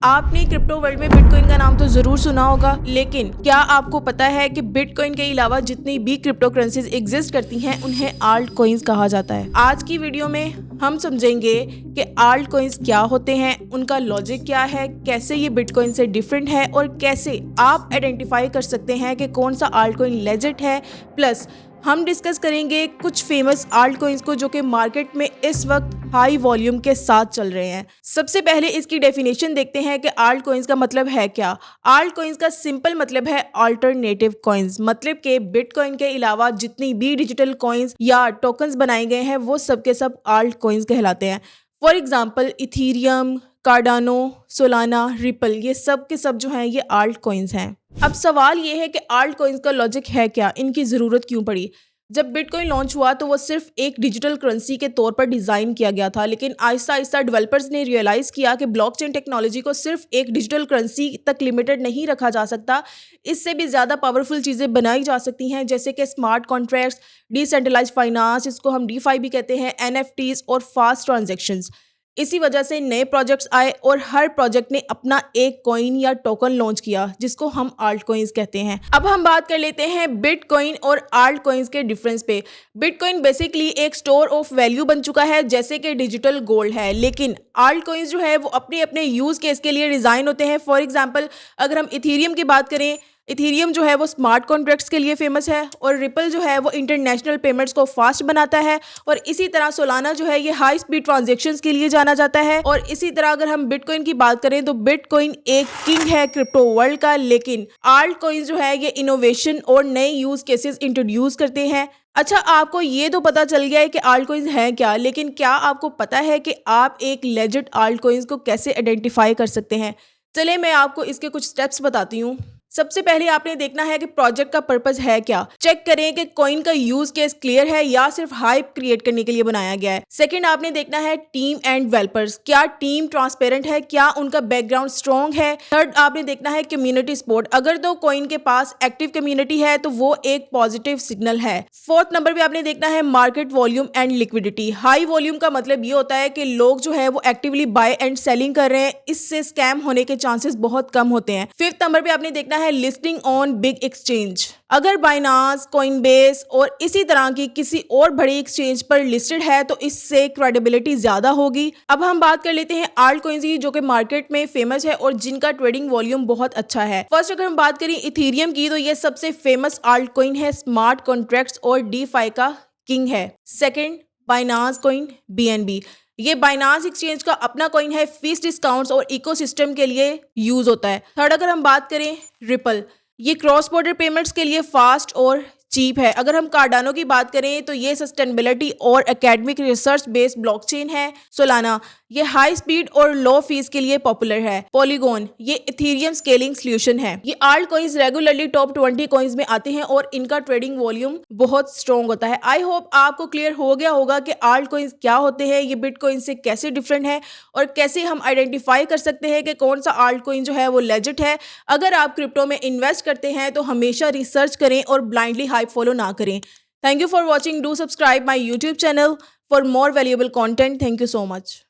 आपने crypto world में bitcoin का नाम तो जरूर सुना होगा, लेकिन क्या आपको पता है कि बिटकॉइन के अलावा जितनी भी क्रिप्टो करेंसीज एग्जिस्ट करती हैं उन्हें आल्ट कॉइन्स कहा जाता है। आज की वीडियो में हम समझेंगे कि आल्ट कॉइन्स क्या होते हैं, उनका लॉजिक क्या है, कैसे ये बिटकॉइन से डिफरेंट है और कैसे आप आइडेंटिफाई कर सकते हैं कि कौन सा आल्ट कॉइन लेजिट है। प्लस हम डिस्कस करेंगे कुछ फेमस आल्ट कॉइन्स को जो कि मार्केट में इस वक्त हाई वॉल्यूम के साथ चल रहे हैं। सबसे पहले इसकी डेफिनेशन देखते हैं कि आल्ट कॉइन्स का मतलब है क्या। आल्ट कॉइन्स का सिंपल मतलब है अल्टरनेटिव कॉइन्स, मतलब कि बिटकॉइन के अलावा जितनी भी डिजिटल कॉइन्स या टोकन्स बनाए गए हैं वो सब के सब आल्ट कॉइन्स कहलाते हैं। For example Ethereum, Cardano, Solana, ripple, ये सब के सब जो हैं ये आल्ट कॉइन्स हैं। अब सवाल ये है कि आल्ट कॉइन्स का लॉजिक है क्या, इनकी ज़रूरत क्यों पड़ी। जब बिटकॉइन लॉन्च हुआ तो वो सिर्फ एक डिजिटल करेंसी के तौर पर डिज़ाइन किया गया था, लेकिन आहिस्ता आहिस्ता डेवलपर्स ने रियलाइज़ किया कि ब्लॉकचेन टेक्नोलॉजी को सिर्फ एक डिजिटल करेंसी तक लिमिटेड नहीं रखा जा सकता, इससे भी ज़्यादा पावरफुल चीज़ें बनाई जा सकती हैं, जैसे कि स्मार्ट कॉन्ट्रैक्ट्स, डिसेंट्रलाइज्ड फाइनेंस, इसको हम डीफाई भी कहते हैं, एनएफटीज और फास्ट ट्रांजैक्शंस। इसी वजह से नए प्रोजेक्ट्स आए और हर प्रोजेक्ट ने अपना एक कॉइन या टोकन लॉन्च किया जिसको हम आल्ट कॉइन्स कहते हैं। अब हम बात कर लेते हैं बिटकॉइन और आल्ट कॉइन्स के डिफरेंस पे। बिटकॉइन बेसिकली एक स्टोर ऑफ वैल्यू बन चुका है जैसे कि डिजिटल गोल्ड है, लेकिन आल्ट कॉइन्स जो है वो अपने अपने यूज केस के लिए डिजाइन होते हैं। फॉर एग्जाम्पल अगर हम इथीरियम की बात करें, इथीरियम जो है वो स्मार्ट कॉन्ट्रैक्ट्स के लिए फेमस है और रिपल जो है वो इंटरनेशनल पेमेंट्स को फास्ट बनाता है, और इसी तरह सोलाना जो है ये हाई स्पीड ट्रांजैक्शंस के लिए जाना जाता है। और इसी तरह अगर हम बिटकॉइन की बात करें तो बिटकॉइन एक किंग है क्रिप्टो वर्ल्ड का, लेकिन आल्ट कॉइन्स जो है ये इनोवेशन और नए यूज केसेस इंट्रोड्यूस करते हैं। अच्छा, आपको ये तो पता चल गया है कि आल्ट कॉइन्स हैं क्या, लेकिन क्या आपको पता है कि आप एक लेजिट आल्ट कॉइन्स को कैसे आइडेंटिफाई कर सकते हैं। चलिए मैं आपको इसके कुछ स्टेप्स बताती हूँ। सबसे पहले आपने देखना है कि प्रोजेक्ट का पर्पस है क्या। चेक करें कि कॉइन का यूज केस क्लियर है या सिर्फ हाइप क्रिएट करने के लिए बनाया गया है। सेकंड, आपने देखना है टीम एंड डेवलपर्स, क्या टीम ट्रांसपेरेंट है, क्या उनका बैकग्राउंड स्ट्रॉन्ग है। थर्ड, आपने देखना है कम्युनिटी सपोर्ट, अगर तो कॉइन के पास एक्टिव कम्युनिटी है तो वो एक पॉजिटिव सिग्नल है। फोर्थ नंबर पे आपने देखना है market volume and liquidity. High volume का मतलब ये होता है कि लोग जो है वो एक्टिवली बाय एंड सेलिंग कर रहे हैं, इससे स्कैम होने के चांसेस बहुत कम होते हैं। फिफ्थ नंबर पे आपने देखना है लिस्टिंग ऑन बिग एक्सचेंज, अगर बाइनांस, कॉइनबेस और इसी तरह की किसी और बड़ी एक्सचेंज पर लिस्टेड है तो इससे क्रेडिबिलिटी ज्यादा होगी। अब हम बात कर लेते हैं आल्ट कॉइन्स की जो कि मार्केट में फेमस है और जिनका ट्रेडिंग वॉल्यूम बहुत अच्छा है। फर्स्ट अगर हम बात करें इथीरियम की तो ये सबसे फेमस आल्ट कॉइन है, स्मार्ट कॉन्ट्रैक्ट्स और डीफाई का किंग है। सेकेंड, बाइनांस कॉइन बीएनबी, ये बाइनांस एक्सचेंज का अपना कॉइन है, फीस डिस्काउंट्स और इकोसिस्टम के लिए यूज होता है। थर्ड अगर हम बात करें रिपल, ये क्रॉस बॉर्डर पेमेंट्स के लिए फास्ट और चीप है। अगर हम कार्डानो की बात करें तो ये सस्टेनेबिलिटी और एकेडमिक रिसर्च बेस्ड ब्लॉकचेन है। सोलाना, ये हाई स्पीड और लो फीस के लिए पॉपुलर है। पॉलीगॉन, ये इथीरियम स्केलिंग सॉल्यूशन है। ये alt coins regularly top 20 coins में आते हैं और इनका ट्रेडिंग वॉल्यूम बहुत स्ट्रॉन्ग होता है। आई होप आपको क्लियर हो गया होगा कि आल्ट कॉइन्स क्या होते हैं, ये बिटकॉइन से कैसे डिफरेंट है और कैसे हम आइडेंटिफाई कर सकते हैं कि कौन सा आल्ट कॉइन जो है वो लेजिट है। अगर आप क्रिप्टो में इन्वेस्ट करते हैं तो हमेशा रिसर्च करें और ब्लाइंडली हाइप फॉलो ना करें। Thank you for watching, do subscribe my YouTube channel for more valuable content. Thank you so much.